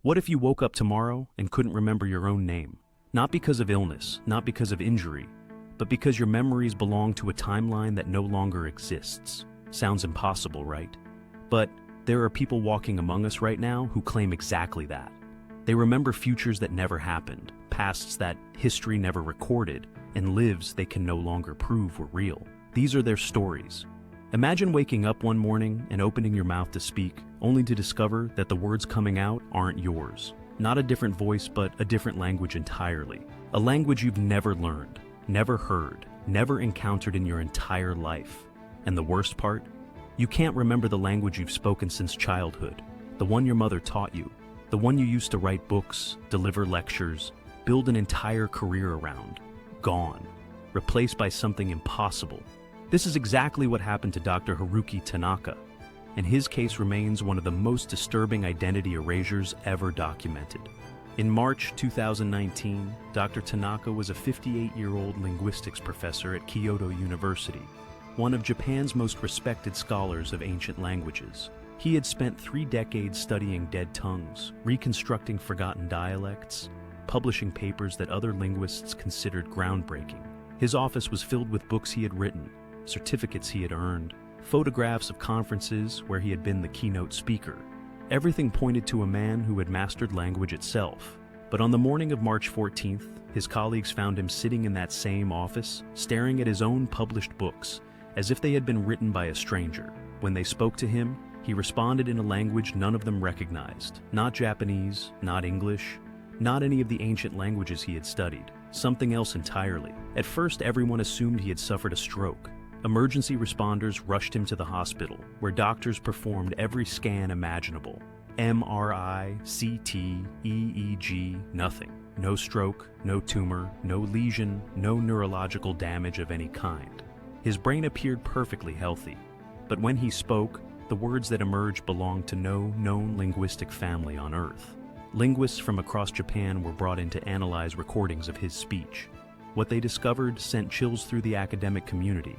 What if you woke up tomorrow and couldn't remember your own name? Not because of illness, not because of injury, but because your memories belong to a timeline that no longer exists. Sounds impossible, right? But there are people walking among us right now who claim exactly that. They remember futures that never happened, pasts that history never recorded, and lives they can no longer prove were real. These are their stories. Imagine waking up one morning and opening your mouth to speak, only to discover that the words coming out aren't yours. Not a different voice, but a different language entirely. A language you've never learned, never heard, never encountered in your entire life. And the worst part? You can't remember the language you've spoken since childhood, the one your mother taught you, the one you used to write books, deliver lectures, build an entire career around. Gone. Replaced by something impossible. This is exactly what happened to Dr. Haruki Tanaka, and his case remains one of the most disturbing identity erasures ever documented. In March 2019, Dr. Tanaka was a 58-year-old linguistics professor at Kyoto University, one of Japan's most respected scholars of ancient languages. He had spent 3 decades studying dead tongues, reconstructing forgotten dialects, publishing papers that other linguists considered groundbreaking. His office was filled with books he had written, certificates he had earned, photographs of conferences where he had been the keynote speaker. Everything pointed to a man who had mastered language itself. But on the morning of March 14th, his colleagues found him sitting in that same office, staring at his own published books, as if they had been written by a stranger. When they spoke to him, he responded in a language none of them recognized. Not Japanese, not English, not any of the ancient languages he had studied. Something else entirely. At first, everyone assumed he had suffered a stroke. Emergency responders rushed him to the hospital, where doctors performed every scan imaginable. MRI, CT, EEG, nothing. No stroke, no tumor, no lesion, no neurological damage of any kind. His brain appeared perfectly healthy, but when he spoke, the words that emerged belonged to no known linguistic family on Earth. Linguists from across Japan were brought in to analyze recordings of his speech. What they discovered sent chills through the academic community.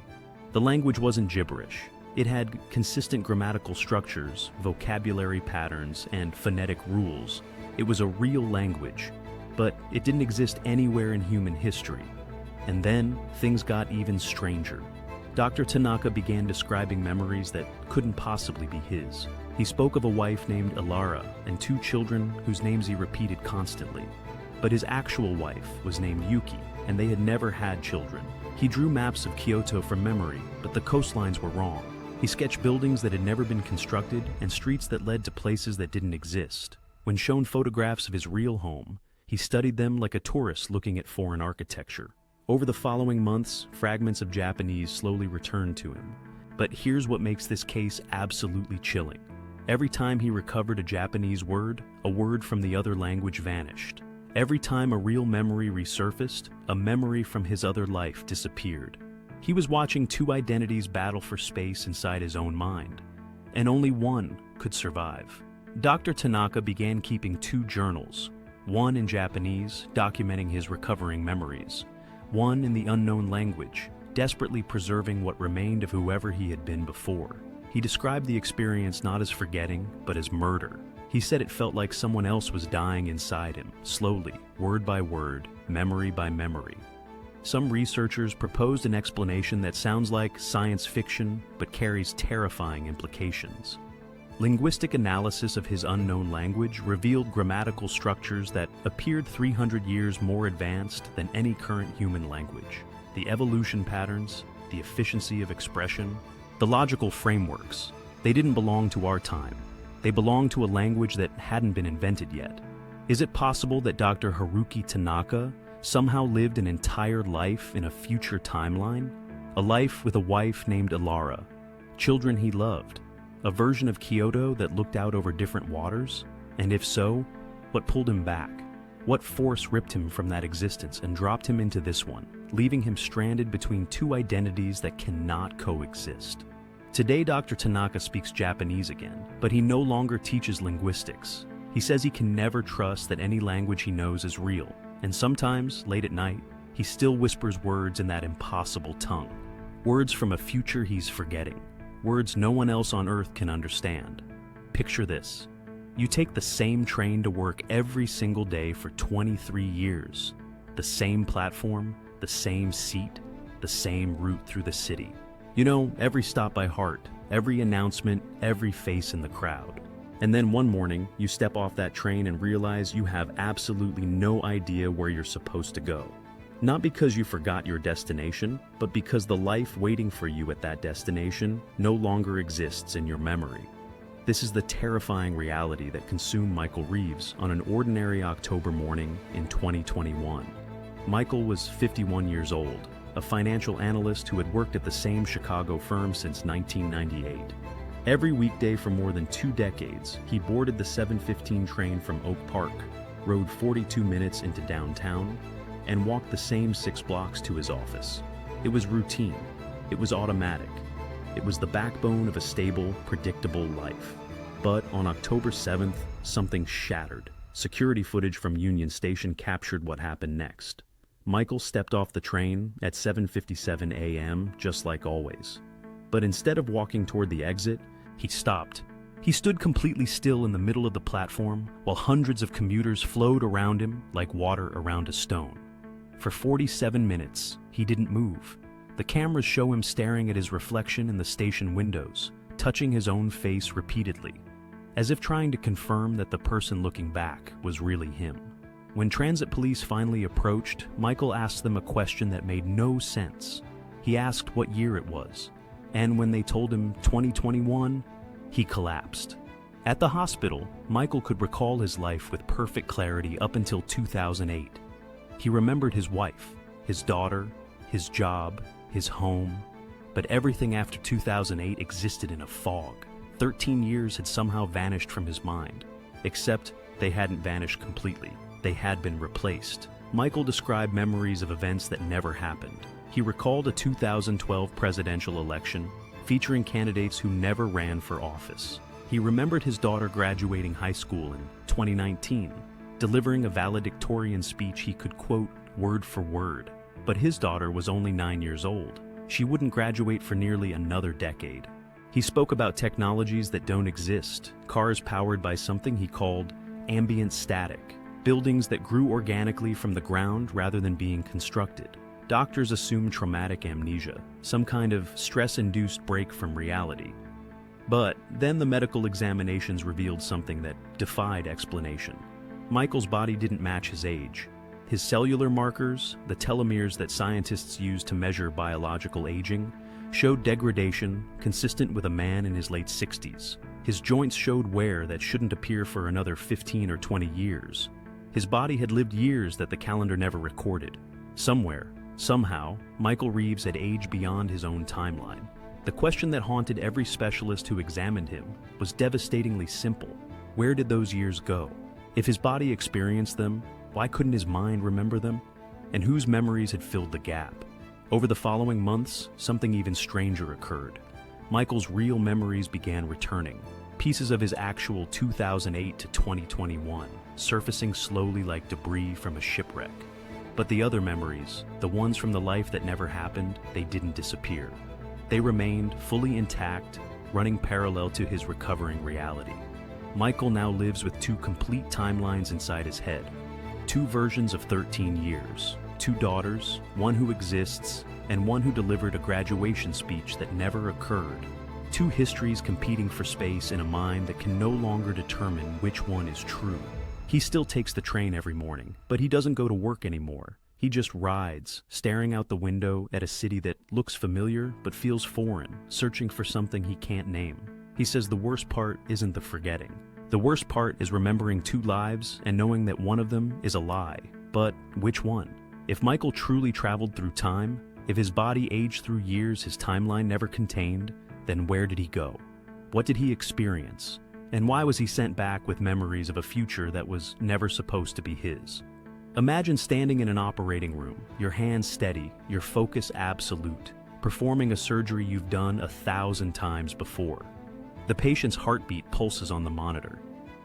The language wasn't gibberish. It had consistent grammatical structures, vocabulary patterns, and phonetic rules. It was a real language, but it didn't exist anywhere in human history. And then, things got even stranger. Dr. Tanaka began describing memories that couldn't possibly be his. He spoke of a wife named Alara and 2 children whose names he repeated constantly. But his actual wife was named Yuki, and they had never had children. He drew maps of Kyoto from memory, but the coastlines were wrong. He sketched buildings that had never been constructed and streets that led to places that didn't exist. When shown photographs of his real home, he studied them like a tourist looking at foreign architecture. Over the following months, fragments of Japanese slowly returned to him. But here's what makes this case absolutely chilling. Every time he recovered a Japanese word, a word from the other language vanished. Every time a real memory resurfaced, a memory from his other life disappeared. He was watching 2 identities battle for space inside his own mind, and only one could survive. Dr. Tanaka began keeping 2 journals, one in Japanese, documenting his recovering memories, one in the unknown language, desperately preserving what remained of whoever he had been before. He described the experience not as forgetting, but as murder. He said it felt like someone else was dying inside him, slowly, word by word, memory by memory. Some researchers proposed an explanation that sounds like science fiction, but carries terrifying implications. Linguistic analysis of his unknown language revealed grammatical structures that appeared 300 years more advanced than any current human language. The evolution patterns, the efficiency of expression, the logical frameworks, they didn't belong to our time. They belonged to a language that hadn't been invented yet. Is it possible that Dr. Haruki Tanaka somehow lived an entire life in a future timeline? A life with a wife named Alara, children he loved, a version of Kyoto that looked out over different waters? And if so, what pulled him back? What force ripped him from that existence and dropped him into this one, leaving him stranded between 2 identities that cannot coexist? Today, Dr. Tanaka speaks Japanese again, but he no longer teaches linguistics. He says he can never trust that any language he knows is real, and sometimes, late at night, he still whispers words in that impossible tongue. Words from a future he's forgetting. Words no one else on Earth can understand. Picture this. You take the same train to work every single day for 23 years. The same platform, the same seat, the same route through the city. You know every stop by heart, every announcement, every face in the crowd. And then one morning, you step off that train and realize you have absolutely no idea where you're supposed to go. Not because you forgot your destination, but because the life waiting for you at that destination no longer exists in your memory. This is the terrifying reality that consumed Michael Reeves on an ordinary October morning in 2021. Michael was 51 years old, a financial analyst who had worked at the same Chicago firm since 1998. Every weekday for more than 2 decades, he boarded the 7:15 train from Oak Park, rode 42 minutes into downtown, and walked the same 6 blocks to his office. It was routine. It was automatic. It was the backbone of a stable, predictable life. But on October 7th, something shattered. Security footage from Union Station captured what happened next. Michael stepped off the train at 7:57 a.m., just like always. But instead of walking toward the exit, he stopped. He stood completely still in the middle of the platform while hundreds of commuters flowed around him like water around a stone. For 47 minutes, he didn't move. The cameras show him staring at his reflection in the station windows, touching his own face repeatedly, as if trying to confirm that the person looking back was really him. When transit police finally approached, Michael asked them a question that made no sense. He asked what year it was, and when they told him 2021, he collapsed. At the hospital, Michael could recall his life with perfect clarity up until 2008. He remembered his wife, his daughter, his job, his home, but everything after 2008 existed in a fog. 13 years had somehow vanished from his mind, except they hadn't vanished completely. They had been replaced. Michael described memories of events that never happened. He recalled a 2012 presidential election featuring candidates who never ran for office. He remembered his daughter graduating high school in 2019, delivering a valedictorian speech he could quote word for word. But his daughter was only 9 years old. She wouldn't graduate for nearly another decade. He spoke about technologies that don't exist, cars powered by something he called ambient static, buildings that grew organically from the ground rather than being constructed. Doctors assumed traumatic amnesia, some kind of stress-induced break from reality. But then the medical examinations revealed something that defied explanation. Michael's body didn't match his age. His cellular markers, the telomeres that scientists use to measure biological aging, showed degradation consistent with a man in his late 60s. His joints showed wear that shouldn't appear for another 15 or 20 years. His body had lived years that the calendar never recorded. Somewhere, somehow, Michael Reeves had aged beyond his own timeline. The question that haunted every specialist who examined him was devastatingly simple. Where did those years go? If his body experienced them, why couldn't his mind remember them? And whose memories had filled the gap? Over the following months, something even stranger occurred. Michael's real memories began returning, pieces of his actual 2008 to 2021, surfacing slowly like debris from a shipwreck. But the other memories, the ones from the life that never happened, they didn't disappear. They remained fully intact, running parallel to his recovering reality. Michael now lives with 2 complete timelines inside his head. 2 versions of 13 years, 2 daughters, one who exists, and one who delivered a graduation speech that never occurred. 2 histories competing for space in a mind that can no longer determine which one is true. He still takes the train every morning, but he doesn't go to work anymore. He just rides, staring out the window at a city that looks familiar but feels foreign, searching for something he can't name. He says the worst part isn't the forgetting. The worst part is remembering 2 lives and knowing that one of them is a lie. But which one? If Michael truly traveled through time, if his body aged through years his timeline never contained, then where did he go? What did he experience? And why was he sent back with memories of a future that was never supposed to be his? Imagine standing in an operating room, your hands steady, your focus absolute, performing a surgery you've done 1,000 times before. The patient's heartbeat pulses on the monitor.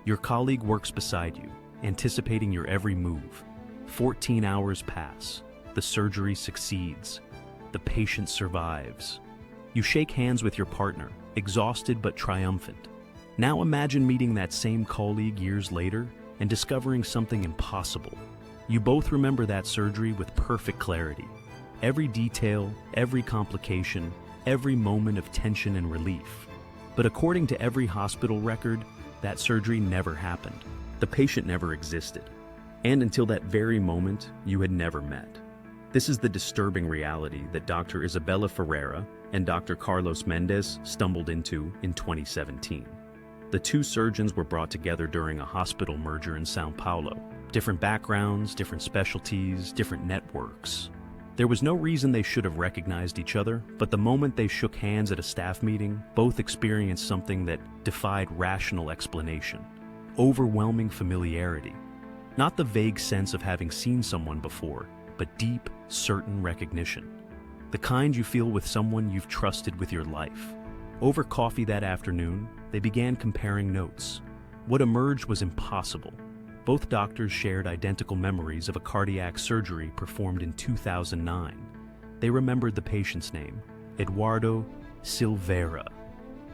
Your colleague works beside you, anticipating your every move. 14 hours pass. The surgery succeeds. The patient survives. You shake hands with your partner, exhausted but triumphant. Now imagine meeting that same colleague years later and discovering something impossible. You both remember that surgery with perfect clarity. Every detail, every complication, every moment of tension and relief. But according to every hospital record, that surgery never happened. The patient never existed. And until that very moment, you had never met. This is the disturbing reality that Dr. Isabella Ferreira and Dr. Carlos Mendez stumbled into in 2017. The two surgeons were brought together during a hospital merger in Sao Paulo. Different backgrounds, different specialties, different networks. There was no reason they should have recognized each other, but the moment they shook hands at a staff meeting, both experienced something that defied rational explanation. Overwhelming familiarity. Not the vague sense of having seen someone before, but deep, certain recognition. The kind you feel with someone you've trusted with your life. Over coffee that afternoon, they began comparing notes. What emerged was impossible. Both doctors shared identical memories of a cardiac surgery performed in 2009. They remembered the patient's name, Eduardo Silveira.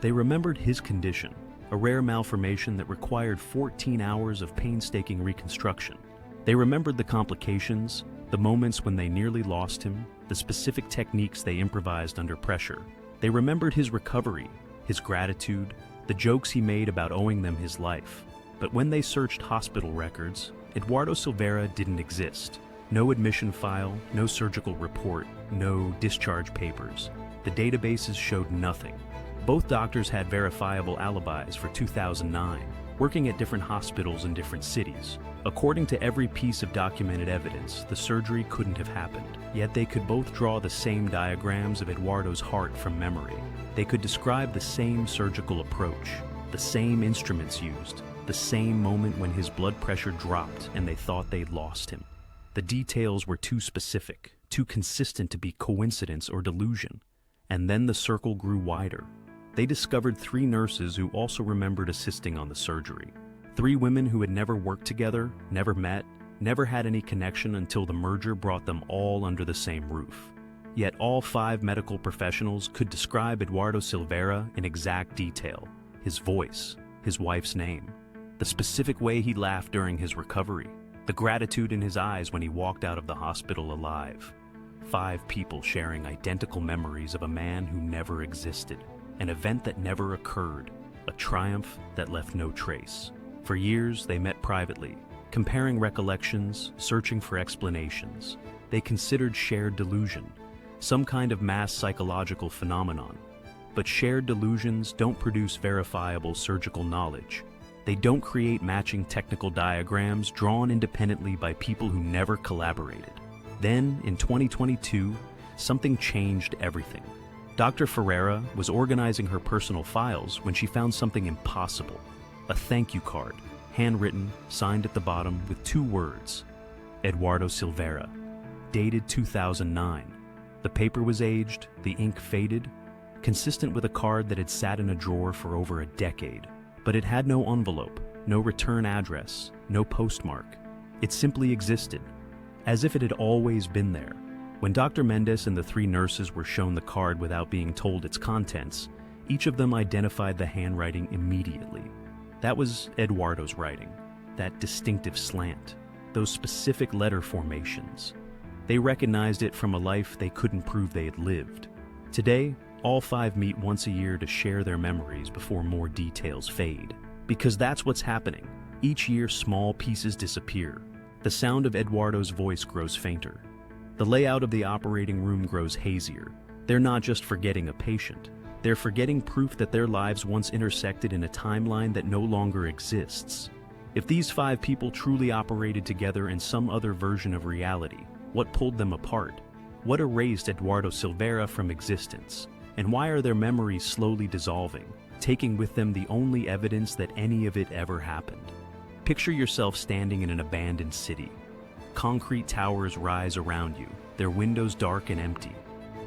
They remembered his condition, a rare malformation that required 14 hours of painstaking reconstruction. They remembered the complications, the moments when they nearly lost him, the specific techniques they improvised under pressure. They remembered his recovery, his gratitude, the jokes he made about owing them his life. But when they searched hospital records, Eduardo Silveira didn't exist. No admission file, no surgical report, no discharge papers. The databases showed nothing. Both doctors had verifiable alibis for 2009, working at different hospitals in different cities. According to every piece of documented evidence, the surgery couldn't have happened. Yet they could both draw the same diagrams of Eduardo's heart from memory. They could describe the same surgical approach, the same instruments used, the same moment when his blood pressure dropped and they thought they'd lost him. The details were too specific, too consistent to be coincidence or delusion. And then the circle grew wider. They discovered 3 nurses who also remembered assisting on the surgery. 3 women who had never worked together, never met, never had any connection until the merger brought them all under the same roof. Yet all 5 medical professionals could describe Eduardo Silveira in exact detail. His voice, his wife's name, the specific way he laughed during his recovery, the gratitude in his eyes when he walked out of the hospital alive. 5 people sharing identical memories of a man who never existed, an event that never occurred, a triumph that left no trace. For years, they met privately, comparing recollections, searching for explanations. They considered shared delusion, some kind of mass psychological phenomenon. But shared delusions don't produce verifiable surgical knowledge. They don't create matching technical diagrams drawn independently by people who never collaborated. Then, in 2022, something changed everything. Dr. Ferreira was organizing her personal files when she found something impossible. A thank you card, handwritten, signed at the bottom with 2 words, Eduardo Silveira, dated 2009. The paper was aged, the ink faded, consistent with a card that had sat in a drawer for over a decade. But it had no envelope, no return address, no postmark. It simply existed, as if it had always been there. When Dr. Mendez and the 3 nurses were shown the card without being told its contents, each of them identified the handwriting immediately. That was Eduardo's writing, that distinctive slant, those specific letter formations. They recognized it from a life they couldn't prove they had lived. Today, all 5 meet once a year to share their memories before more details fade. Because that's what's happening. Each year, small pieces disappear. The sound of Eduardo's voice grows fainter. The layout of the operating room grows hazier. They're not just forgetting a patient. They're forgetting proof that their lives once intersected in a timeline that no longer exists. If these 5 people truly operated together in some other version of reality, what pulled them apart? What erased Eduardo Silveira from existence? And why are their memories slowly dissolving, taking with them the only evidence that any of it ever happened? Picture yourself standing in an abandoned city. Concrete towers rise around you, their windows dark and empty,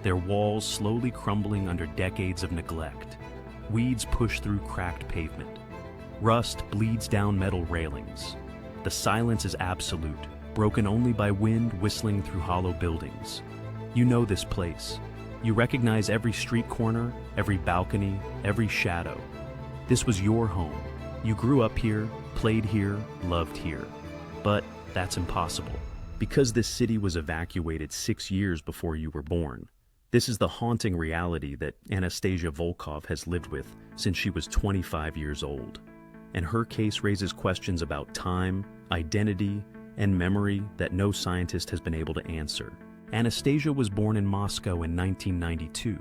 their walls slowly crumbling under decades of neglect. Weeds push through cracked pavement. Rust bleeds down metal railings. The silence is absolute, broken only by wind whistling through hollow buildings. You know this place. You recognize every street corner, every balcony, every shadow. This was your home. You grew up here, played here, loved here. But that's impossible, because this city was evacuated 6 years before you were born. This is the haunting reality that Anastasia Volkov has lived with since she was 25 years old. And her case raises questions about time, identity, and memory that no scientist has been able to answer. Anastasia was born in Moscow in 1992,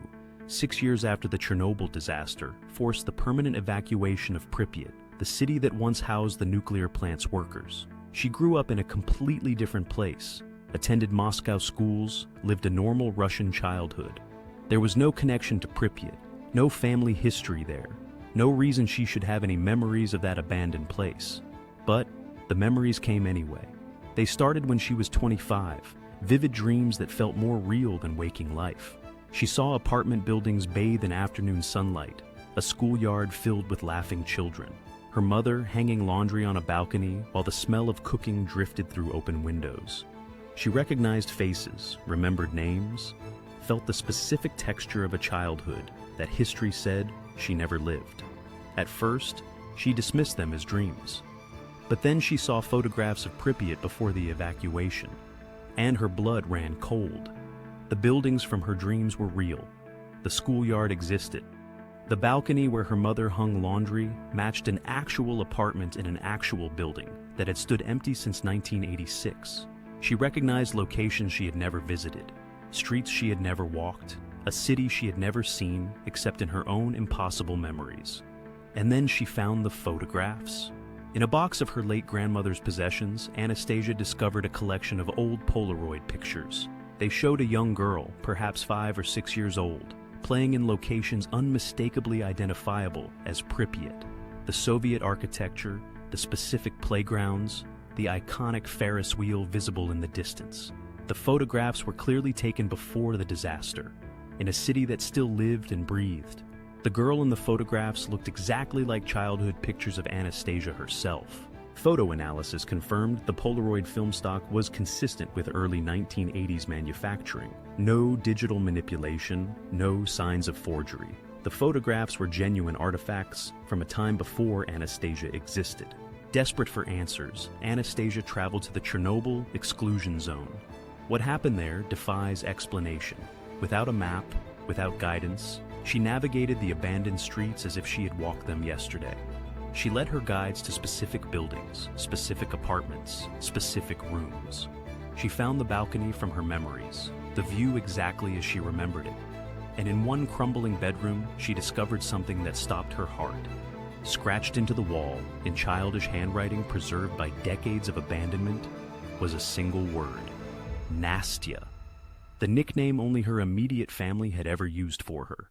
6 years after the Chernobyl disaster forced the permanent evacuation of Pripyat, the city that once housed the nuclear plant's workers. She grew up in a completely different place, attended Moscow schools, lived a normal Russian childhood. There was no connection to Pripyat, no family history there, no reason she should have any memories of that abandoned place. But the memories came anyway. They started when she was 25, vivid dreams that felt more real than waking life. She saw apartment buildings bathe in afternoon sunlight, a schoolyard filled with laughing children, her mother hanging laundry on a balcony while the smell of cooking drifted through open windows. She recognized faces, remembered names, felt the specific texture of a childhood that history said she never lived. At first, she dismissed them as dreams. But then she saw photographs of Pripyat before the evacuation, and her blood ran cold. The buildings from her dreams were real. The schoolyard existed. The balcony where her mother hung laundry matched an actual apartment in an actual building that had stood empty since 1986. She recognized locations she had never visited, streets she had never walked, a city she had never seen except in her own impossible memories. And then she found the photographs. In a box of her late grandmother's possessions, Anastasia discovered a collection of old Polaroid pictures. They showed a young girl, perhaps 5 or 6 years old, playing in locations unmistakably identifiable as Pripyat. The Soviet architecture, the specific playgrounds, the iconic Ferris wheel visible in the distance. The photographs were clearly taken before the disaster, in a city that still lived and breathed. The girl in the photographs looked exactly like childhood pictures of Anastasia herself. Photo analysis confirmed the Polaroid film stock was consistent with early 1980s manufacturing. No digital manipulation, no signs of forgery. The photographs were genuine artifacts from a time before Anastasia existed. Desperate for answers, Anastasia traveled to the Chernobyl exclusion zone. What happened there defies explanation. Without a map, without guidance, she navigated the abandoned streets as if she had walked them yesterday. She led her guides to specific buildings, specific apartments, specific rooms. She found the balcony from her memories, the view exactly as she remembered it. And in one crumbling bedroom, she discovered something that stopped her heart. Scratched into the wall, in childish handwriting preserved by decades of abandonment, was a single word: Nastya. The nickname only her immediate family had ever used for her.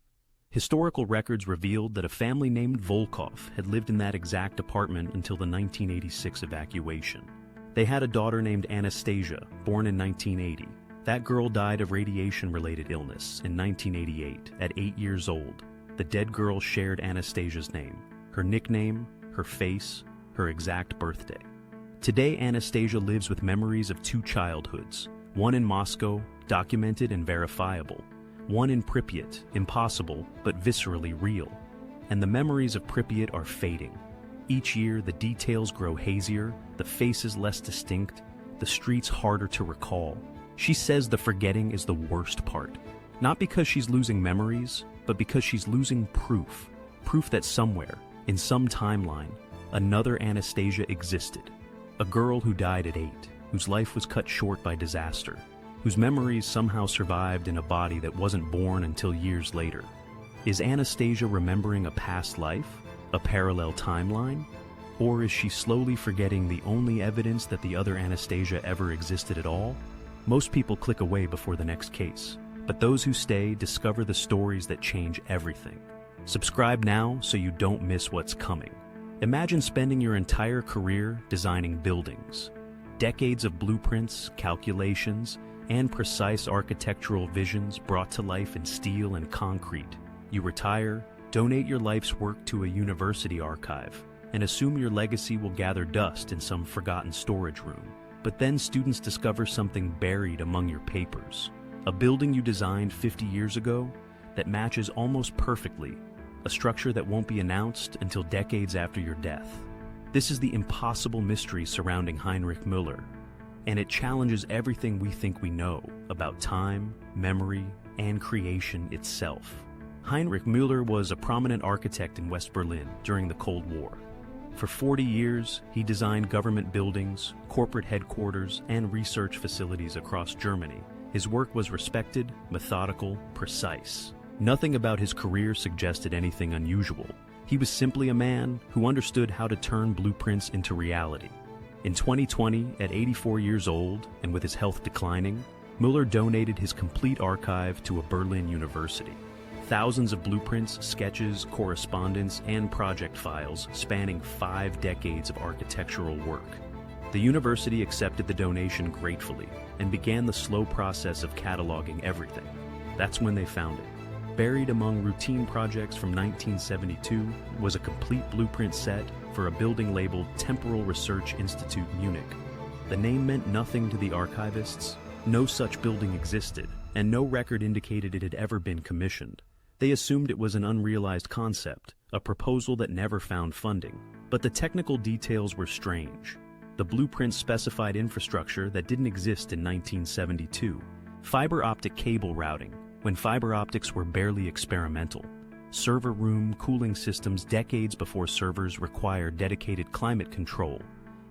Historical records revealed that a family named Volkov had lived in that exact apartment until the 1986 evacuation. They had a daughter named Anastasia, born in 1980. That girl died of radiation-related illness in 1988 at 8 years old. The dead girl shared Anastasia's name, her nickname, her face, her exact birthday. Today, Anastasia lives with memories of 2 childhoods, one in Moscow, documented and verifiable, one in Pripyat, impossible but viscerally real. And the memories of Pripyat are fading. Each year, the details grow hazier, the faces less distinct, the streets harder to recall. She says the forgetting is the worst part. Not because she's losing memories, but because she's losing proof. Proof that somewhere, in some timeline, another Anastasia existed. A girl who died at 8, whose life was cut short by disaster, whose memories somehow survived in a body that wasn't born until years later. Is Anastasia remembering a past life, a parallel timeline? Or is she slowly forgetting the only evidence that the other Anastasia ever existed at all? Most people click away before the next case, but those who stay discover the stories that change everything. Subscribe now so you don't miss what's coming. Imagine spending your entire career designing buildings. Decades of blueprints, calculations, and precise architectural visions brought to life in steel and concrete. You retire, donate your life's work to a university archive, and assume your legacy will gather dust in some forgotten storage room. But then students discover something buried among your papers. A building you designed 50 years ago that matches almost perfectly a structure that won't be announced until decades after your death. This is the impossible mystery surrounding Heinrich Müller, and it challenges everything we think we know about time, memory, and creation itself. Heinrich Müller was a prominent architect in West Berlin during the Cold War. For 40 years, he designed government buildings, corporate headquarters, and research facilities across Germany. His work was respected, methodical, precise. Nothing about his career suggested anything unusual. He was simply a man who understood how to turn blueprints into reality. In 2020, at 84 years old and with his health declining, Müller donated his complete archive to a Berlin university. Thousands of blueprints, sketches, correspondence, and project files spanning 5 decades of architectural work. The university accepted the donation gratefully and began the slow process of cataloging everything. That's when they found it. Buried among routine projects from 1972 was a complete blueprint set for a building labeled Temporal Research Institute Munich. The name meant nothing to the archivists. No such building existed, and no record indicated it had ever been commissioned. They assumed it was an unrealized concept, a proposal that never found funding. But the technical details were strange. The blueprint specified infrastructure that didn't exist in 1972. Fiber optic cable routing, when fiber optics were barely experimental. Server room cooling systems decades before servers required dedicated climate control.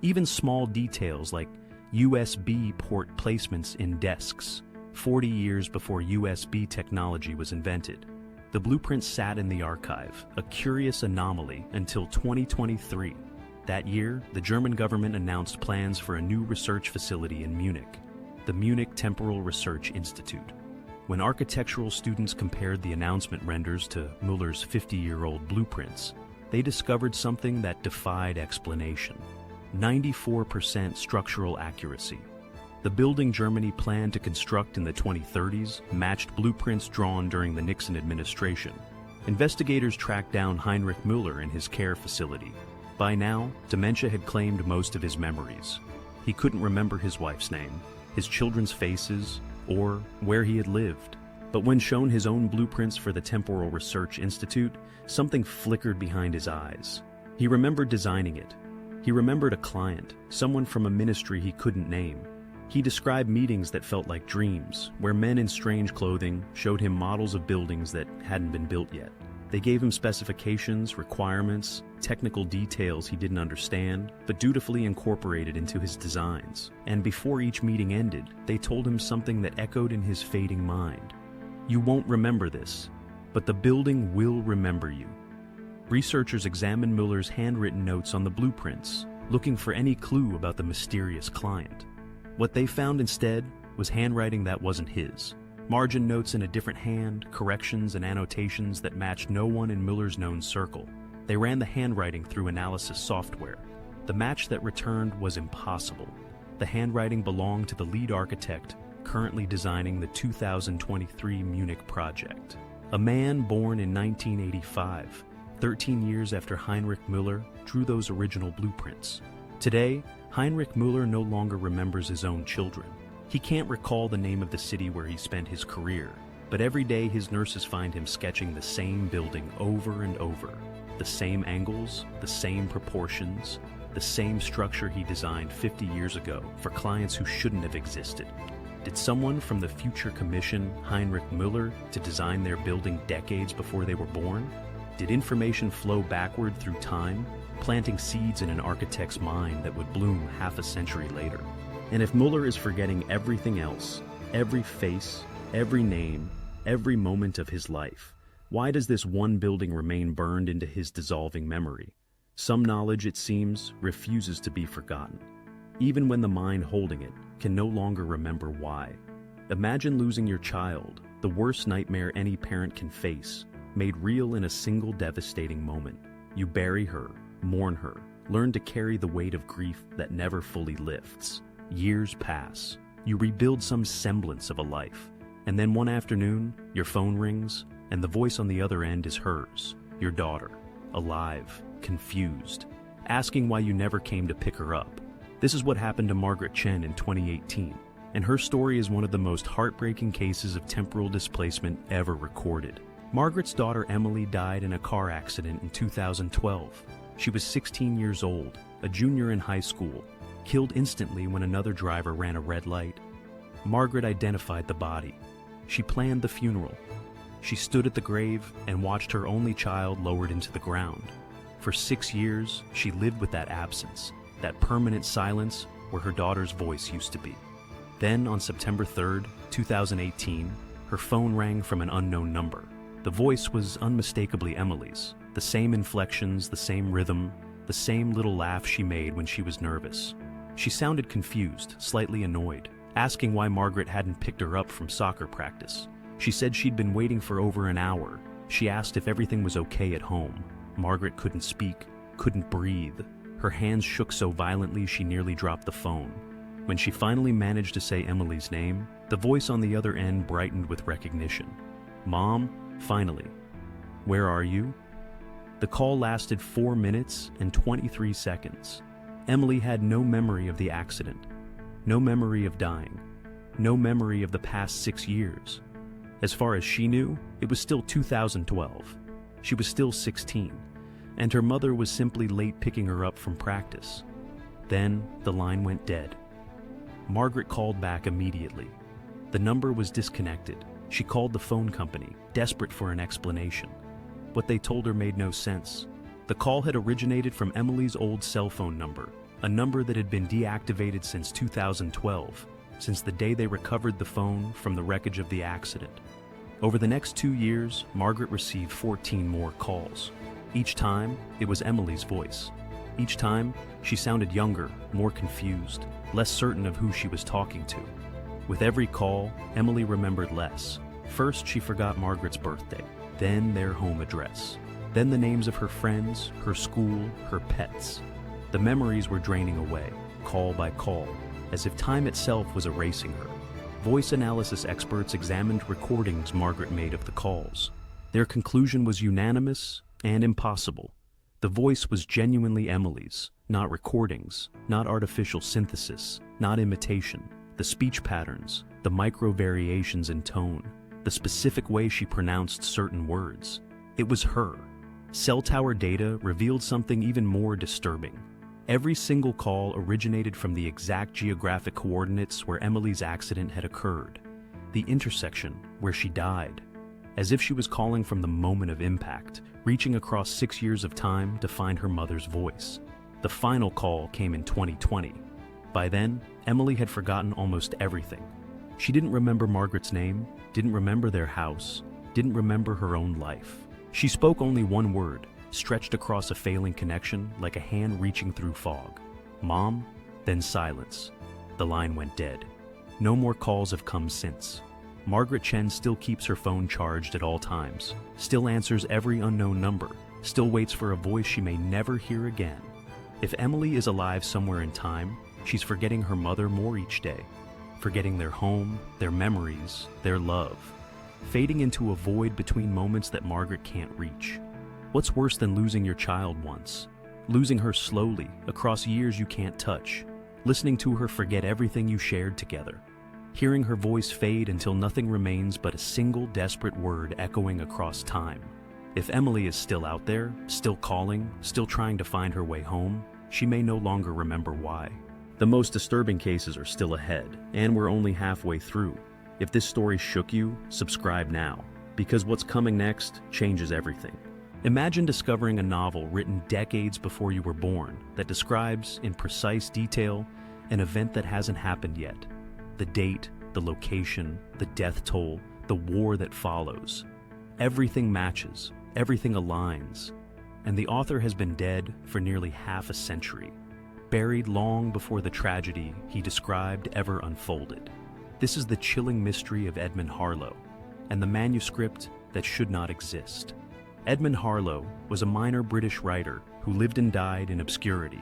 Even small details like USB port placements in desks, 40 years before USB technology was invented. The blueprint sat in the archive, a curious anomaly, until 2023. That year, the German government announced plans for a new research facility in Munich, the Munich Temporal Research Institute. When architectural students compared the announcement renders to Müller's 50-year-old blueprints, they discovered something that defied explanation: 94% structural accuracy. The building Germany planned to construct in the 2030s matched blueprints drawn during the Nixon administration. Investigators tracked down Heinrich Müller in his care facility. By now, dementia had claimed most of his memories. He couldn't remember his wife's name, his children's faces, or where he had lived. But when shown his own blueprints for the Temporal Research Institute, something flickered behind his eyes. He remembered designing it. He remembered a client, someone from a ministry he couldn't name. He described meetings that felt like dreams, where men in strange clothing showed him models of buildings that hadn't been built yet. They gave him specifications, requirements, technical details he didn't understand, but dutifully incorporated into his designs. And before each meeting ended, they told him something that echoed in his fading mind. "You won't remember this, but the building will remember you." Researchers examined Müller's handwritten notes on the blueprints, looking for any clue about the mysterious client. What they found instead was handwriting that wasn't his. Margin notes in a different hand, corrections and annotations that matched no one in Müller's known circle. They ran the handwriting through analysis software. The match that returned was impossible. The handwriting belonged to the lead architect currently designing the 2023 Munich project. A man born in 1985, 13 years after Heinrich Müller drew those original blueprints. Today, Heinrich Müller no longer remembers his own children. He can't recall the name of the city where he spent his career, but every day his nurses find him sketching the same building over and over. The same angles, the same proportions, the same structure he designed 50 years ago for clients who shouldn't have existed. Did someone from the future commission Heinrich Müller to design their building decades before they were born? Did information flow backward through time, planting seeds in an architect's mind that would bloom half a century later? And if Müller is forgetting everything else, every face, every name, every moment of his life, why does this one building remain burned into his dissolving memory? Some knowledge, it seems, refuses to be forgotten, even when the mind holding it can no longer remember why. Imagine losing your child, the worst nightmare any parent can face, made real in a single devastating moment. You bury her, mourn her, learn to carry the weight of grief that never fully lifts. Years pass. You rebuild some semblance of a life. And then one afternoon, your phone rings, and the voice on the other end is hers, your daughter, alive, confused, asking why you never came to pick her up. This is what happened to Margaret Chen in 2018, and her story is one of the most heartbreaking cases of temporal displacement ever recorded. Margaret's daughter Emily died in a car accident in 2012. She was 16 years old, a junior in high school, killed instantly when another driver ran a red light. Margaret identified the body. She planned the funeral. She stood at the grave and watched her only child lowered into the ground. For 6 years, she lived with that absence, that permanent silence where her daughter's voice used to be. Then, on September 3rd, 2018, her phone rang from an unknown number. The voice was unmistakably Emily's. The same inflections, the same rhythm, the same little laugh she made when she was nervous. She sounded confused, slightly annoyed, asking why Margaret hadn't picked her up from soccer practice. She said she'd been waiting for over an hour. She asked if everything was okay at home. Margaret couldn't speak, couldn't breathe. Her hands shook so violently she nearly dropped the phone. When she finally managed to say Emily's name, the voice on the other end brightened with recognition. "Mom, finally. Where are you?" The call lasted 4 minutes and 23 seconds. Emily had no memory of the accident, no memory of dying, no memory of the past 6 years. As far as she knew, it was still 2012. She was still 16, and her mother was simply late picking her up from practice. Then the line went dead. Margaret called back immediately. The number was disconnected. She called the phone company, desperate for an explanation. What they told her made no sense. The call had originated from Emily's old cell phone number, a number that had been deactivated since 2012, since the day they recovered the phone from the wreckage of the accident. Over the next 2 years, Margaret received 14 more calls. Each time, it was Emily's voice. Each time, she sounded younger, more confused, less certain of who she was talking to. With every call, Emily remembered less. First, she forgot Margaret's birthday, then their home address, then the names of her friends, her school, her pets. The memories were draining away, call by call, as if time itself was erasing her. Voice analysis experts examined recordings Margaret made of the calls. Their conclusion was unanimous and impossible. The voice was genuinely Emily's, not recordings, not artificial synthesis, not imitation. The speech patterns, the micro variations in tone, the specific way she pronounced certain words. It was her. Cell tower data revealed something even more disturbing. Every single call originated from the exact geographic coordinates where Emily's accident had occurred, the intersection where she died, as if she was calling from the moment of impact, reaching across 6 years of time to find her mother's voice. The final call came in 2020. By then, Emily had forgotten almost everything. She didn't remember Margaret's name, didn't remember their house, didn't remember her own life. She spoke only one word, stretched across a failing connection like a hand reaching through fog. "Mom," then silence. The line went dead. No more calls have come since. Margaret Chen still keeps her phone charged at all times, still answers every unknown number, still waits for a voice she may never hear again. If Emily is alive somewhere in time, she's forgetting her mother more each day, forgetting their home, their memories, their love, fading into a void between moments that Margaret can't reach. What's worse than losing your child once? Losing her slowly, across years you can't touch, listening to her forget everything you shared together, hearing her voice fade until nothing remains but a single desperate word echoing across time. If Emily is still out there, still calling, still trying to find her way home, she may no longer remember why. The most disturbing cases are still ahead, and we're only halfway through. If this story shook you, subscribe now, because what's coming next changes everything. Imagine discovering a novel written decades before you were born that describes, in precise detail, an event that hasn't happened yet. The date, the location, the death toll, the war that follows. Everything matches, everything aligns, and the author has been dead for nearly half a century, buried long before the tragedy he described ever unfolded. This is the chilling mystery of Edmund Harlo, and the manuscript that should not exist. Edmund Harlo was a minor British writer who lived and died in obscurity.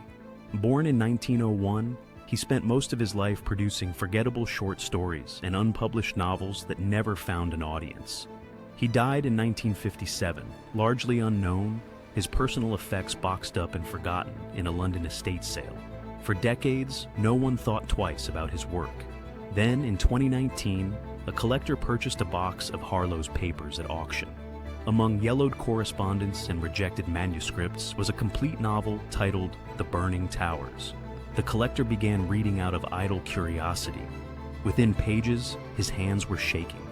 Born in 1901, he spent most of his life producing forgettable short stories and unpublished novels that never found an audience. He died in 1957, largely unknown, his personal effects boxed up and forgotten in a London estate sale. For decades, no one thought twice about his work. Then, in 2019, a collector purchased a box of Harlo's papers at auction. Among yellowed correspondence and rejected manuscripts was a complete novel titled The Burning Towers. The collector began reading out of idle curiosity. Within pages, his hands were shaking.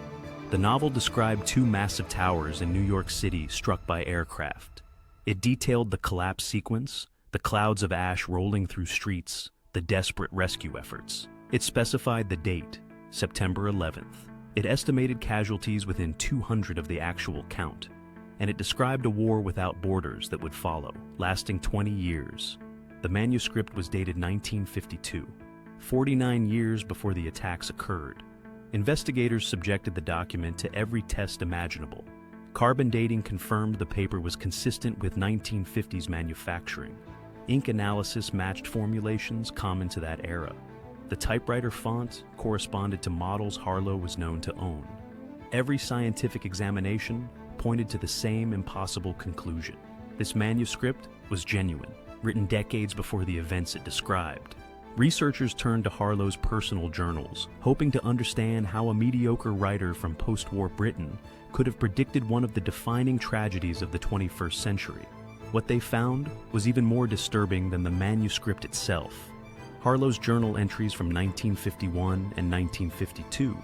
The novel described two massive towers in New York City struck by aircraft. It detailed the collapse sequence, the clouds of ash rolling through streets, the desperate rescue efforts. It specified the date, September 11th. It estimated casualties within 200 of the actual count, and it described a war without borders that would follow, lasting 20 years. The manuscript was dated 1952, 49 years before the attacks occurred. Investigators subjected the document to every test imaginable. Carbon dating confirmed the paper was consistent with 1950s manufacturing. Ink analysis matched formulations common to that era. The typewriter font corresponded to models Harlo was known to own. Every scientific examination pointed to the same impossible conclusion. This manuscript was genuine, written decades before the events it described. Researchers turned to Harlo's personal journals, hoping to understand how a mediocre writer from post-war Britain could have predicted one of the defining tragedies of the 21st century. What they found was even more disturbing than the manuscript itself. Harlo's journal entries from 1951 and 1952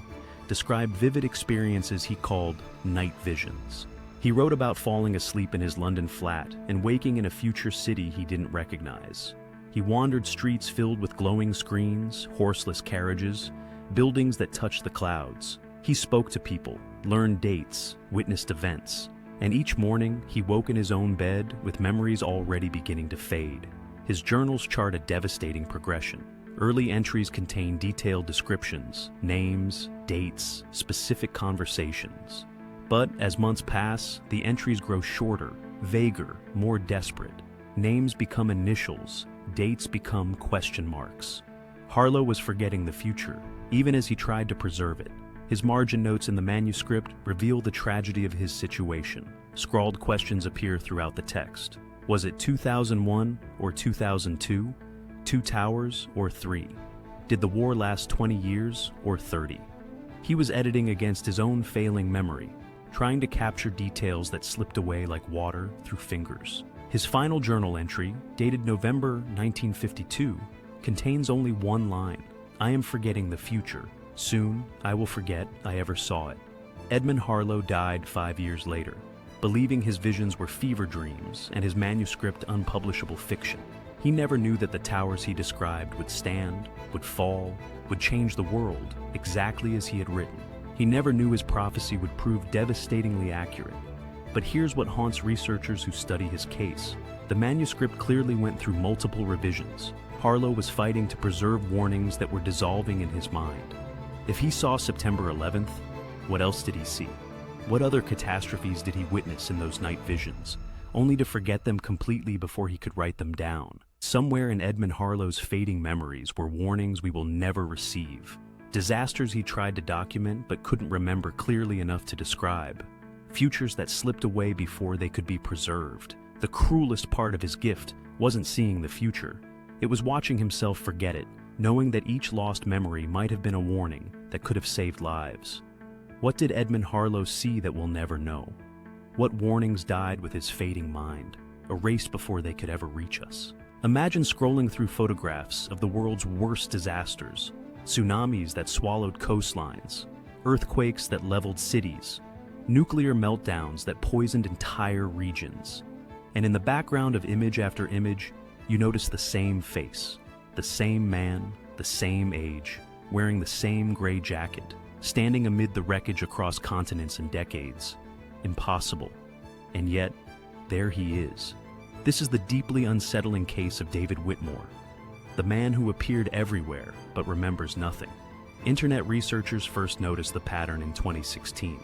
described vivid experiences he called night visions. He wrote about falling asleep in his London flat and waking in a future city he didn't recognize. He wandered streets filled with glowing screens, horseless carriages, buildings that touched the clouds. He spoke to people, learned dates, witnessed events, and each morning he woke in his own bed with memories already beginning to fade. His journals chart a devastating progression. Early entries contain detailed descriptions, names, dates, specific conversations. But as months pass, the entries grow shorter, vaguer, more desperate. Names become initials, dates become question marks. Harlo was forgetting the future, even as he tried to preserve it. His margin notes in the manuscript reveal the tragedy of his situation. Scrawled questions appear throughout the text. Was it 2001 or 2002? 2 towers or 3? Did the war last 20 years or 30? He was editing against his own failing memory, trying to capture details that slipped away like water through fingers. His final journal entry, dated November 1952, contains only one line: "I am forgetting the future. Soon I will forget I ever saw it." Edmund Harlo died 5 years later, believing his visions were fever dreams and his manuscript unpublishable fiction. He never knew that the towers he described would stand, would fall, would change the world exactly as he had written. He never knew his prophecy would prove devastatingly accurate. But here's what haunts researchers who study his case. The manuscript clearly went through multiple revisions. Harlo was fighting to preserve warnings that were dissolving in his mind. If he saw September 11th, what else did he see? What other catastrophes did he witness in those night visions, only to forget them completely before he could write them down? Somewhere in Edmund Harlo's fading memories were warnings we will never receive. Disasters he tried to document but couldn't remember clearly enough to describe. Futures that slipped away before they could be preserved. The cruelest part of his gift wasn't seeing the future. It was watching himself forget it, knowing that each lost memory might have been a warning that could have saved lives. What did Edmund Harlo see that we'll never know? What warnings died with his fading mind, erased before they could ever reach us? Imagine scrolling through photographs of the world's worst disasters, tsunamis that swallowed coastlines, earthquakes that leveled cities, nuclear meltdowns that poisoned entire regions. And in the background of image after image, you notice the same face, the same man, the same age, wearing the same gray jacket, standing amid the wreckage across continents and decades. Impossible. And yet, there he is. This is the deeply unsettling case of David Whitmore, the man who appeared everywhere but remembers nothing. Internet researchers first noticed the pattern in 2016.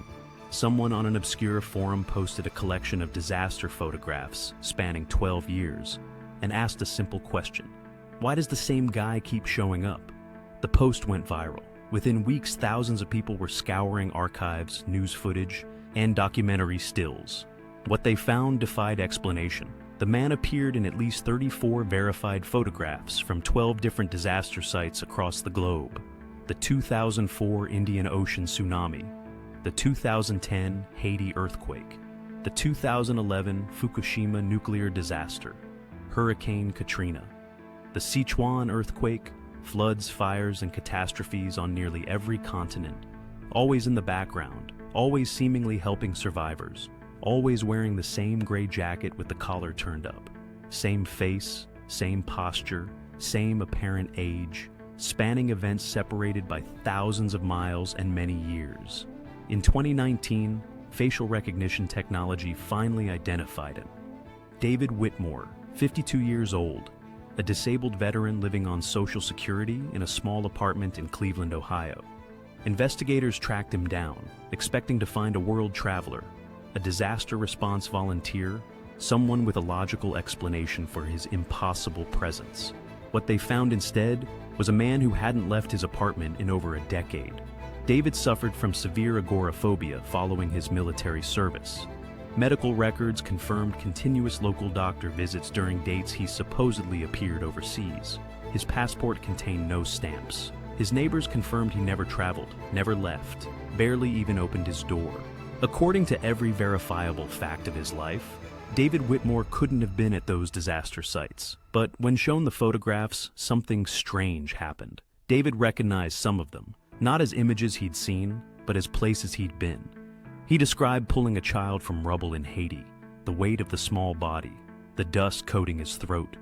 Someone on an obscure forum posted a collection of disaster photographs spanning 12 years and asked a simple question: why does the same guy keep showing up? The post went viral. Within weeks, thousands of people were scouring archives, news footage, and documentary stills. What they found defied explanation. The man appeared in at least 34 verified photographs from 12 different disaster sites across the globe. The 2004 Indian Ocean tsunami, the 2010 Haiti earthquake, The 2011 Fukushima nuclear disaster, Hurricane Katrina, the Sichuan earthquake, floods, fires, and catastrophes on nearly every continent, always in the background, always seemingly helping survivors, always wearing the same gray jacket with the collar turned up, same face, same posture, same apparent age, spanning events separated by thousands of miles and many years. In 2019, facial recognition technology finally identified him. David Whitmore, 52 years old, a disabled veteran living on Social Security in a small apartment in Cleveland, Ohio. Investigators tracked him down, expecting to find a world traveler, a disaster response volunteer, someone with a logical explanation for his impossible presence. What they found instead was a man who hadn't left his apartment in over a decade. David suffered from severe agoraphobia following his military service. Medical records confirmed continuous local doctor visits during dates he supposedly appeared overseas. His passport contained no stamps. His neighbors confirmed he never traveled, never left, barely even opened his door. According to every verifiable fact of his life, David Whitmore couldn't have been at those disaster sites. But when shown the photographs, something strange happened. David recognized some of them, not as images he'd seen, but as places he'd been. He described pulling a child from rubble in Haiti, the weight of the small body, the dust coating his throat.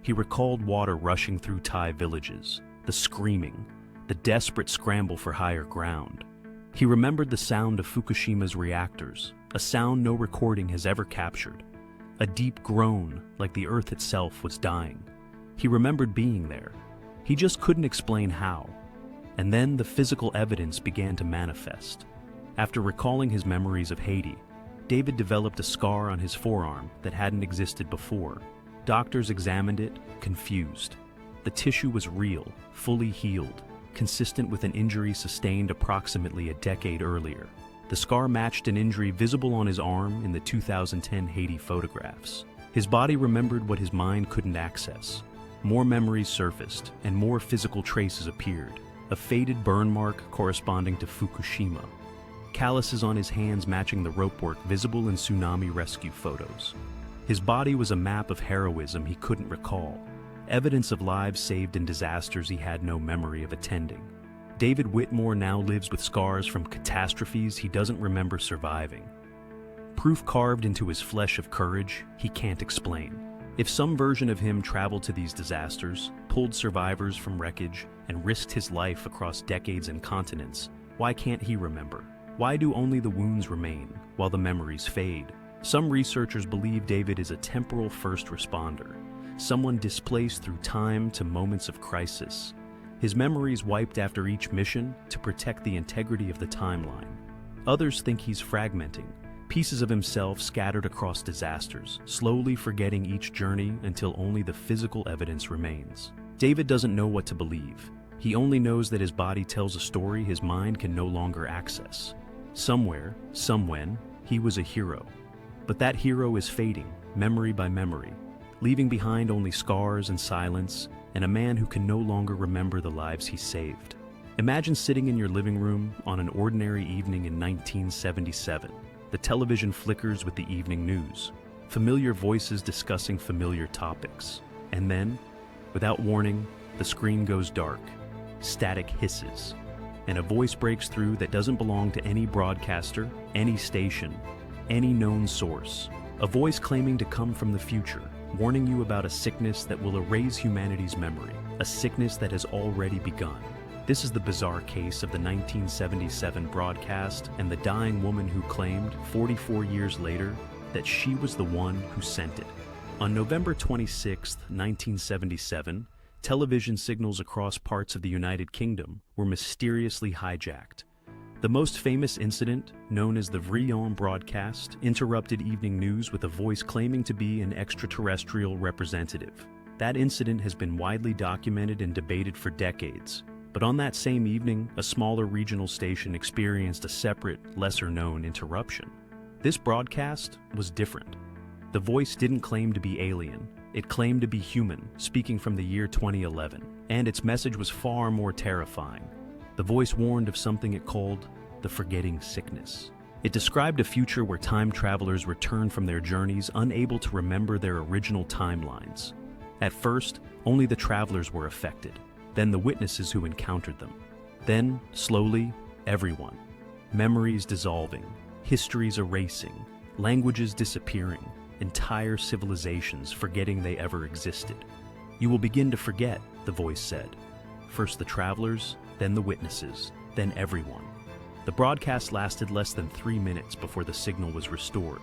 He recalled water rushing through Thai villages, the screaming, the desperate scramble for higher ground. He remembered the sound of Fukushima's reactors, a sound no recording has ever captured, a deep groan like the earth itself was dying. He remembered being there. He just couldn't explain how. And then the physical evidence began to manifest. After recalling his memories of Haiti, David developed a scar on his forearm that hadn't existed before. Doctors examined it, confused. The tissue was real, fully healed, consistent with an injury sustained approximately a decade earlier. The scar matched an injury visible on his arm in the 2010 Haiti photographs. His body remembered what his mind couldn't access. More memories surfaced, and more physical traces appeared. A faded burn mark corresponding to Fukushima. Calluses on his hands matching the ropework visible in tsunami rescue photos. His body was a map of heroism he couldn't recall, evidence of lives saved in disasters he had no memory of attending. David Whitmore now lives with scars from catastrophes he doesn't remember surviving. Proof carved into his flesh of courage he can't explain. If some version of him traveled to these disasters, pulled survivors from wreckage, and risked his life across decades and continents, why can't he remember? Why do only the wounds remain, while the memories fade? Some researchers believe David is a temporal first responder, someone displaced through time to moments of crisis. His memories wiped after each mission to protect the integrity of the timeline. Others think he's fragmenting, pieces of himself scattered across disasters, slowly forgetting each journey until only the physical evidence remains. David doesn't know what to believe. He only knows that his body tells a story his mind can no longer access. Somewhere, somewhen, he was a hero. But that hero is fading, memory by memory, leaving behind only scars and silence, and a man who can no longer remember the lives he saved. Imagine sitting in your living room on an ordinary evening in 1977. The television flickers with the evening news, familiar voices discussing familiar topics. And then, without warning, the screen goes dark, static hisses, and a voice breaks through that doesn't belong to any broadcaster, any station, any known source. A voice claiming to come from the future, warning you about a sickness that will erase humanity's memory, a sickness that has already begun. This is the bizarre case of the 1977 broadcast and the dying woman who claimed, 44 years later, that she was the one who sent it. On November 26, 1977, television signals across parts of the United Kingdom were mysteriously hijacked. The most famous incident, known as the Vrillon broadcast, interrupted evening news with a voice claiming to be an extraterrestrial representative. That incident has been widely documented and debated for decades. But on that same evening, a smaller regional station experienced a separate, lesser-known interruption. This broadcast was different. The voice didn't claim to be alien. It claimed to be human, speaking from the year 2011. And its message was far more terrifying. The voice warned of something it called the forgetting sickness. It described a future where time travelers returned from their journeys unable to remember their original timelines. At first, only the travelers were affected, then the witnesses who encountered them. Then, slowly, everyone. Memories dissolving, histories erasing, languages disappearing, entire civilizations forgetting they ever existed. You will begin to forget, the voice said. First the travelers, then the witnesses, then everyone. The broadcast lasted less than 3 minutes before the signal was restored.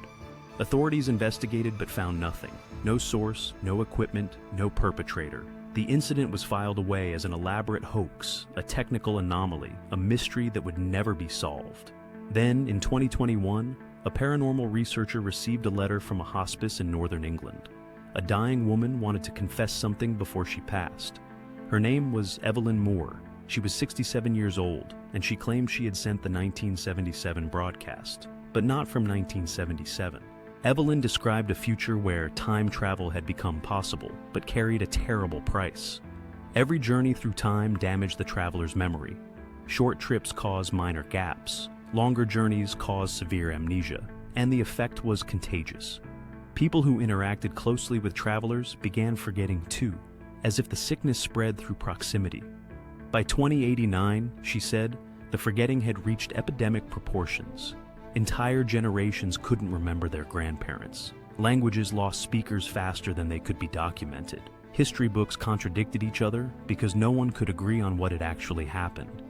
Authorities investigated but found nothing. No source, no equipment, no perpetrator. The incident was filed away as an elaborate hoax, a technical anomaly, a mystery that would never be solved. Then, in 2021, a paranormal researcher received a letter from a hospice in northern England. A dying woman wanted to confess something before she passed. Her name was Evelyn Moore. She was 67 years old, and she claimed she had sent the 1977 broadcast, but not from 1977. Evelyn described a future where time travel had become possible, but carried a terrible price. Every journey through time damaged the traveler's memory. Short trips caused minor gaps. Longer journeys caused severe amnesia, and the effect was contagious. People who interacted closely with travelers began forgetting too, as if the sickness spread through proximity. By 2089, she said, the forgetting had reached epidemic proportions. Entire generations couldn't remember their grandparents. Languages lost speakers faster than they could be documented. History books contradicted each other because no one could agree on what had actually happened.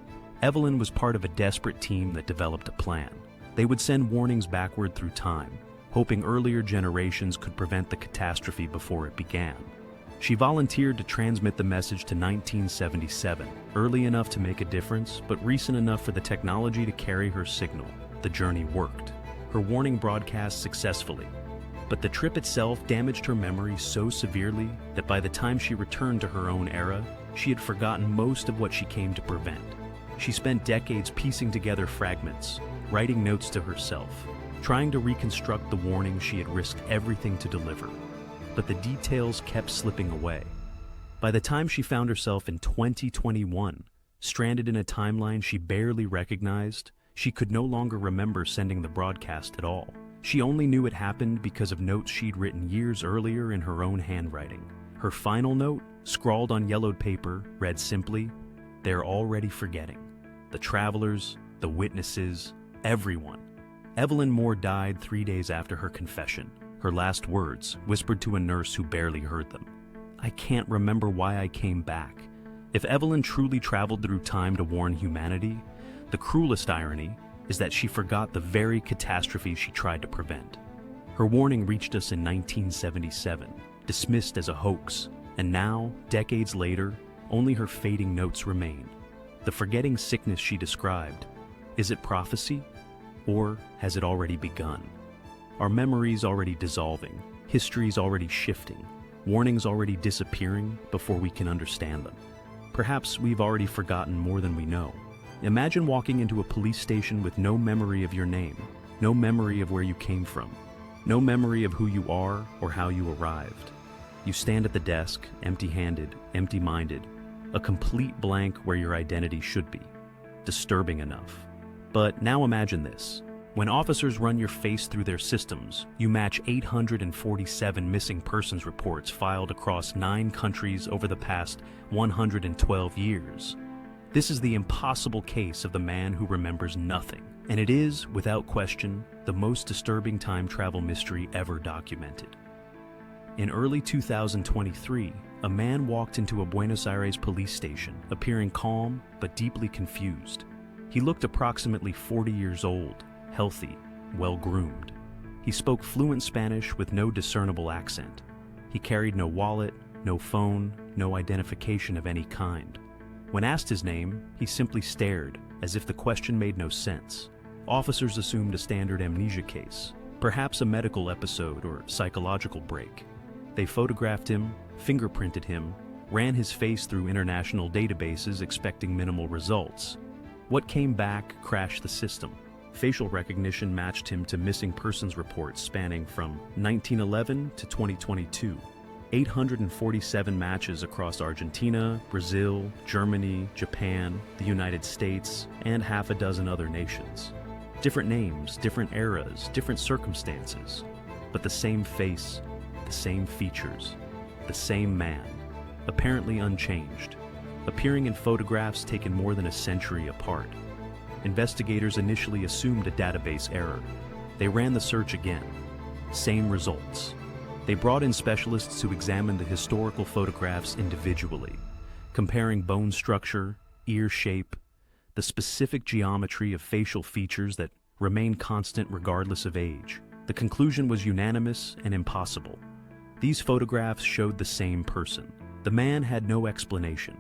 Evelyn was part of a desperate team that developed a plan. They would send warnings backward through time, hoping earlier generations could prevent the catastrophe before it began. She volunteered to transmit the message to 1977, early enough to make a difference, but recent enough for the technology to carry her signal. The journey worked. Her warning broadcast successfully. But the trip itself damaged her memory so severely that by the time she returned to her own era, she had forgotten most of what she came to prevent. She spent decades piecing together fragments, writing notes to herself, trying to reconstruct the warning she had risked everything to deliver. But the details kept slipping away. By the time she found herself in 2021, stranded in a timeline she barely recognized, she could no longer remember sending the broadcast at all. She only knew it happened because of notes she'd written years earlier in her own handwriting. Her final note, scrawled on yellowed paper, read simply, "They're already forgetting. The travelers, the witnesses, everyone." Evelyn Moore died 3 days after her confession. Her last words, whispered to a nurse who barely heard them. "I can't remember why I came back." If Evelyn truly traveled through time to warn humanity, the cruelest irony is that she forgot the very catastrophe she tried to prevent. Her warning reached us in 1977, dismissed as a hoax, and now, decades later, only her fading notes remain. The forgetting sickness she described, is it prophecy? Or has it already begun? Our memories already dissolving, histories already shifting, warnings already disappearing before we can understand them. Perhaps we've already forgotten more than we know. Imagine walking into a police station with no memory of your name, no memory of where you came from, no memory of who you are or how you arrived. You stand at the desk, empty-handed, empty-minded, a complete blank where your identity should be. Disturbing enough. But now imagine this. When officers run your face through their systems, you match 847 missing persons reports filed across 9 countries over the past 112 years. This is the impossible case of the man who remembers nothing, and it is, without question, the most disturbing time travel mystery ever documented. In early 2023, a man walked into a Buenos Aires police station, appearing calm but deeply confused. He looked approximately 40 years old, healthy, well-groomed. He spoke fluent Spanish with no discernible accent. He carried no wallet, no phone, no identification of any kind. When asked his name, he simply stared, as if the question made no sense. Officers assumed a standard amnesia case, perhaps a medical episode or psychological break. They photographed him, fingerprinted him, ran his face through international databases expecting minimal results. What came back crashed the system. Facial recognition matched him to missing persons reports spanning from 1911 to 2022. 847 matches across Argentina, Brazil, Germany, Japan, the United States, and half a dozen other nations. Different names, different eras, different circumstances, but the same face, the same features, the same man, apparently unchanged, appearing in photographs taken more than a century apart. Investigators initially assumed a database error. They ran the search again. Same results. They brought in specialists who examined the historical photographs individually, comparing bone structure, ear shape, the specific geometry of facial features that remain constant regardless of age. The conclusion was unanimous and impossible. These photographs showed the same person. The man had no explanation.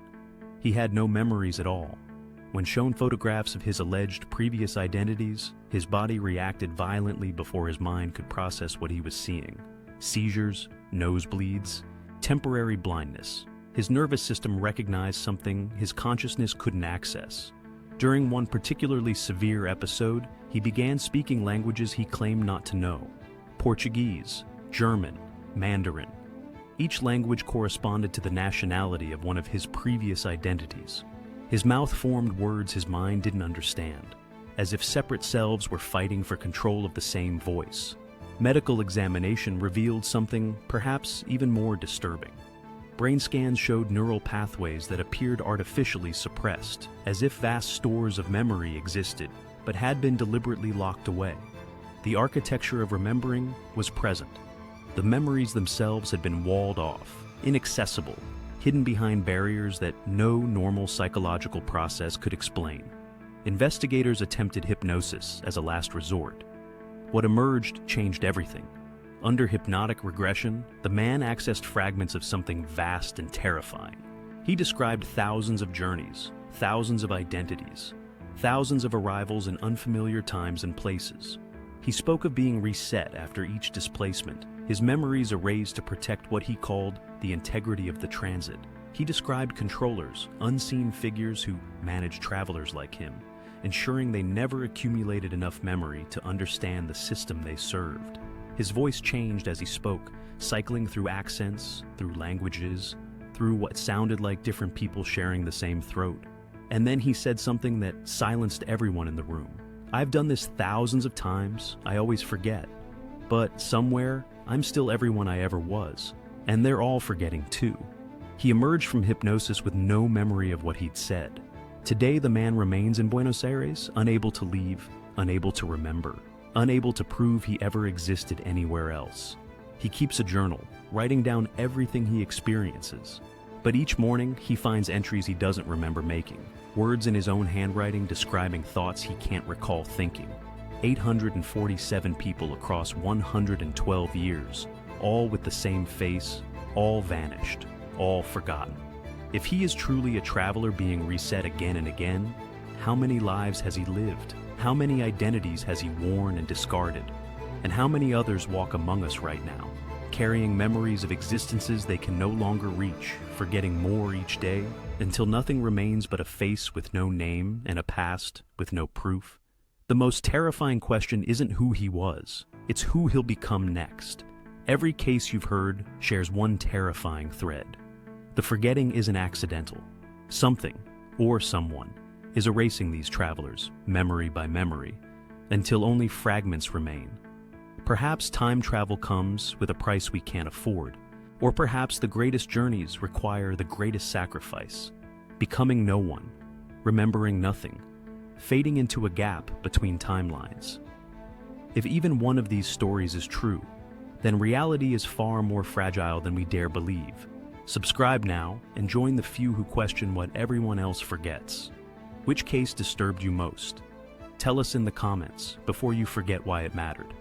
He had no memories at all. When shown photographs of his alleged previous identities, his body reacted violently before his mind could process what he was seeing. Seizures, nosebleeds, temporary blindness. His nervous system recognized something his consciousness couldn't access. During one particularly severe episode, he began speaking languages he claimed not to know: Portuguese, German, Mandarin. Each language corresponded to the nationality of one of his previous identities. His mouth formed words his mind didn't understand, as if separate selves were fighting for control of the same voice. Medical examination revealed something perhaps even more disturbing. Brain scans showed neural pathways that appeared artificially suppressed, as if vast stores of memory existed, but had been deliberately locked away. The architecture of remembering was present. The memories themselves had been walled off, inaccessible, hidden behind barriers that no normal psychological process could explain. Investigators attempted hypnosis as a last resort. What emerged changed everything. Under hypnotic regression, the man accessed fragments of something vast and terrifying. He described thousands of journeys, thousands of identities, thousands of arrivals in unfamiliar times and places. He spoke of being reset after each displacement, his memories erased to protect what he called the integrity of the transit. He described controllers, unseen figures who managed travelers like him, ensuring they never accumulated enough memory to understand the system they served. His voice changed as he spoke, cycling through accents, through languages, through what sounded like different people sharing the same throat. And then he said something that silenced everyone in the room. "I've done this thousands of times, I always forget. But somewhere, I'm still everyone I ever was. And they're all forgetting too." He emerged from hypnosis with no memory of what he'd said. Today, the man remains in Buenos Aires, unable to leave, unable to remember, unable to prove he ever existed anywhere else. He keeps a journal, writing down everything he experiences. But each morning, he finds entries he doesn't remember making, words in his own handwriting describing thoughts he can't recall thinking. 847 people across 112 years, all with the same face, all vanished, all forgotten. If he is truly a traveler being reset again and again, how many lives has he lived? How many identities has he worn and discarded? And how many others walk among us right now, carrying memories of existences they can no longer reach, forgetting more each day, until nothing remains but a face with no name and a past with no proof? The most terrifying question isn't who he was, it's who he'll become next. Every case you've heard shares one terrifying thread. The forgetting isn't accidental. Something, or someone, is erasing these travelers, memory by memory, until only fragments remain. Perhaps time travel comes with a price we can't afford, or perhaps the greatest journeys require the greatest sacrifice, becoming no one, remembering nothing, fading into a gap between timelines. If even one of these stories is true, then reality is far more fragile than we dare believe. Subscribe now and join the few who question what everyone else forgets. Which case disturbed you most? Tell us in the comments before you forget why it mattered.